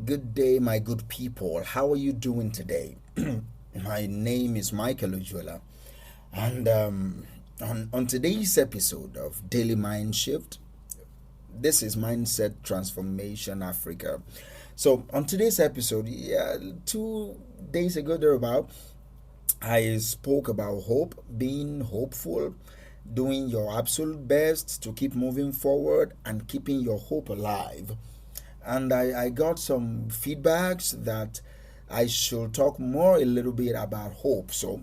Good day, my good people. How are you doing today? My name is Michael Ujuela, and on today's episode of Daily Mind Shift, this is Mindset Transformation Africa. So, on today's episode, 2 days ago, thereabout, I spoke about hope, being hopeful, doing your absolute best to keep moving forward, and keeping your hope alive. And I got some feedbacks that I should talk more a little bit about hope. So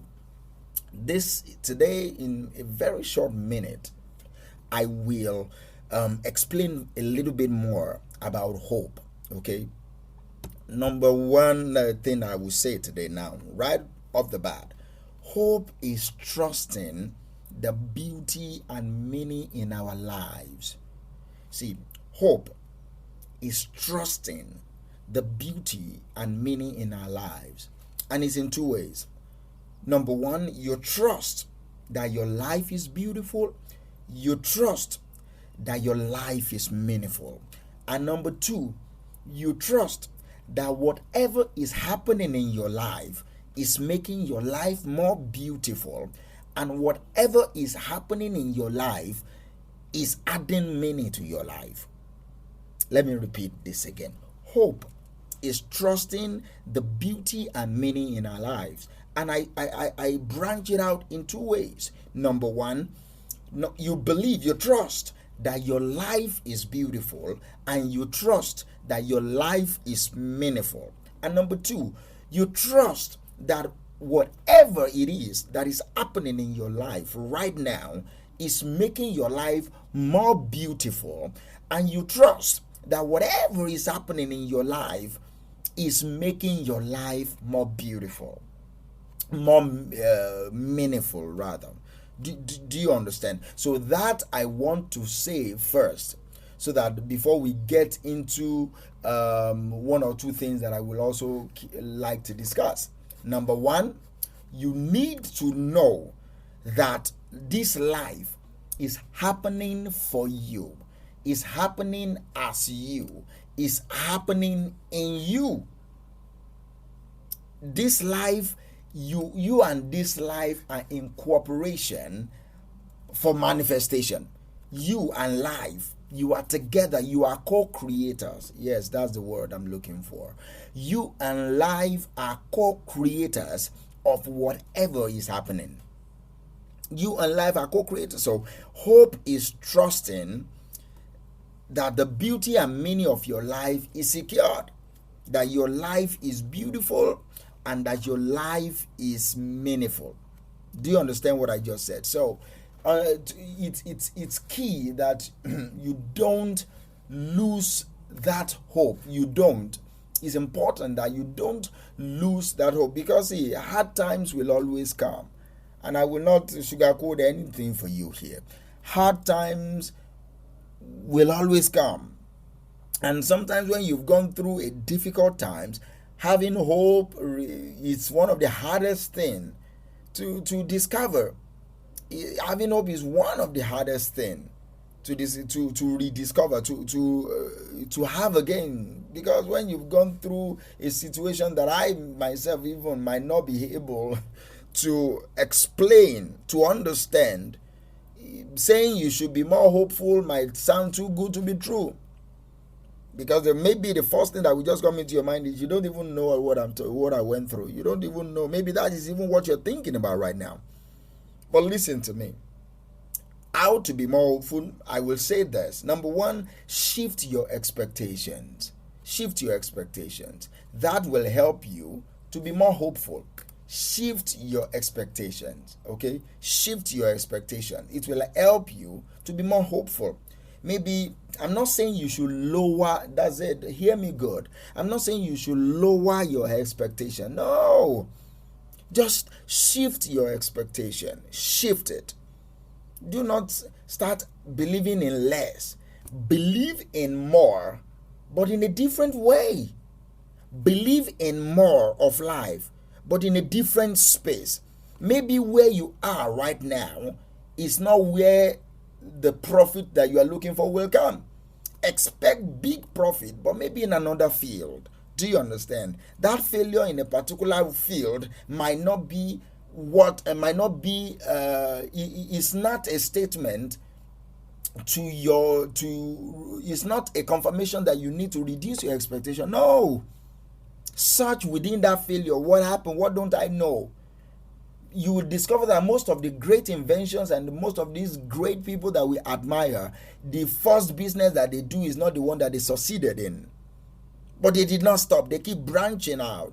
this today, in a very short minute, I will explain a little bit more about hope. Okay. Number one thing I will say today now, right off the bat, hope is trusting the beauty and meaning in our lives. See, hope is trusting the beauty and meaning in our lives. And it's in two ways. Number one, you trust that your life is beautiful. You trust that your life is meaningful. And number two, you trust that whatever is happening in your life is making your life more beautiful. And whatever is happening in your life is adding meaning to your life. Let me repeat this again. Hope is trusting the beauty and meaning in our lives. And I branch it out in two ways. Number one, you believe, you trust that your life is beautiful and you trust that your life is meaningful. And number two, you trust that whatever it is that is happening in your life right now is making your life more beautiful, and you trust that whatever is happening in your life is making your life more beautiful, more meaningful, rather. Do you understand? So that I want to say first, so that before we get into one or two things that I will also like to discuss. Number one, you need to know that this life is happening for you, is happening as you, is happening in you. This life, you and this life are in cooperation for manifestation. You and life, you are together, you are co-creators. Yes, that's the word I'm looking for. You and life are co-creators of whatever is happening. You and life are co-creators. So hope is trusting that the beauty and meaning of your life is secured, that your life is beautiful, and that your life is meaningful. Do you understand what I just said? So it's key that you don't lose that hope. It's important that you don't lose that hope, because see, hard times will always come, and I will not sugarcoat anything for you here. Hard times will always come, and sometimes when you've gone through a difficult times, having hope is one of the hardest things to discover. Having hope is one of the hardest things to rediscover, to have again, because when you've gone through a situation that I myself even might not be able to explain, to understand, saying you should be more hopeful might sound too good to be true, because there may be the first thing that will just come into your mind is you don't even know what I went through. You don't even know. Maybe that is even what you're thinking about right now. But listen to me. How to be more hopeful? I will say this. Number one, shift your expectations. Shift your expectations. That will help you to be more hopeful. Shift your expectations. Okay? Shift your expectation. It will help you to be more hopeful. Maybe, I'm not saying you should lower, that's it, hear me good. I'm not saying you should lower your expectation. No. Just shift your expectation. Shift it. Do not start believing in less. Believe in more, but in a different way. Believe in more of life, but in a different space. Maybe where you are right now is not where the profit that you are looking for will come. Expect big profit, but maybe in another field. Do you understand? That failure in a particular field might not be what might not be is not a statement it's not a confirmation that you need to reduce your expectation. No. Search within that failure. What happened? What don't I know? You will discover that most of the great inventions and most of these great people that we admire, the first business that they do is not the one that they succeeded in. But they did not stop. They keep branching out.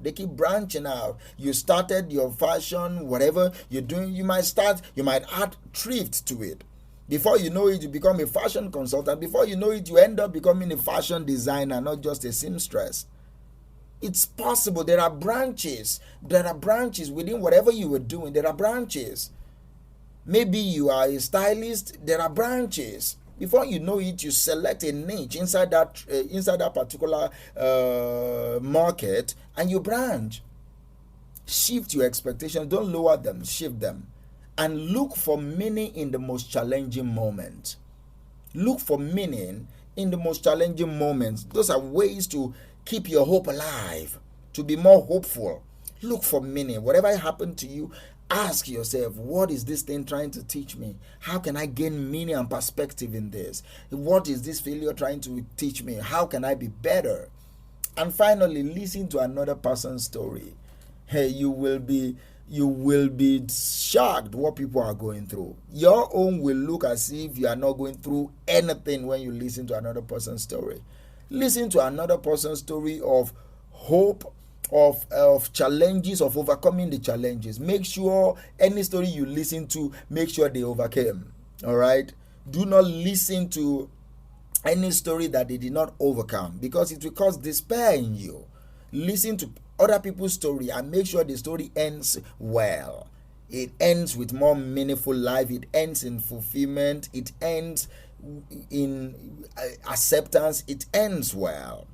You started your fashion, whatever you're doing, you might add thrift to it. Before you know it, you become a fashion consultant. Before you know it, you end up becoming a fashion designer, not just a seamstress. It's possible. There are branches. Within whatever you were doing. There are branches. Maybe you are a stylist. There are branches. Before you know it, you select a niche inside that particular market, and you branch. Shift your expectations. Don't lower them. Shift them. And look for meaning in the most challenging moments. Look for meaning in the most challenging moments. Those are ways to keep your hope alive, to be more hopeful. Look for meaning. Whatever happened to you, ask yourself, what is this thing trying to teach me? How can I gain meaning and perspective in this? What is this failure trying to teach me? How can I be better? And finally, listen to another person's story. Hey, you will be shocked what people are going through. Your own will look as if you are not going through anything when you listen to another person's story. Listen to another person's story of hope, of challenges, of overcoming the challenges. Make sure any story you listen to, make sure they overcame. All right? Do not listen to any story that they did not overcome, because it will cause despair in you. Listen to other people's story and make sure the story ends well. It ends with more meaningful life. It ends in fulfillment. It ends in acceptance. It ends well.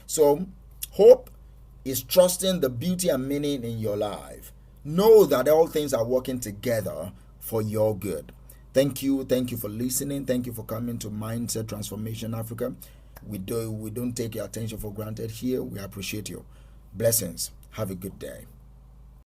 So hope is trusting the beauty and meaning in your life. Know that all things are working together for your good. Thank you for listening. Thank you for coming to Mindset Transformation Africa. We don't take your attention for granted here. We appreciate you. Blessings. Have a good day.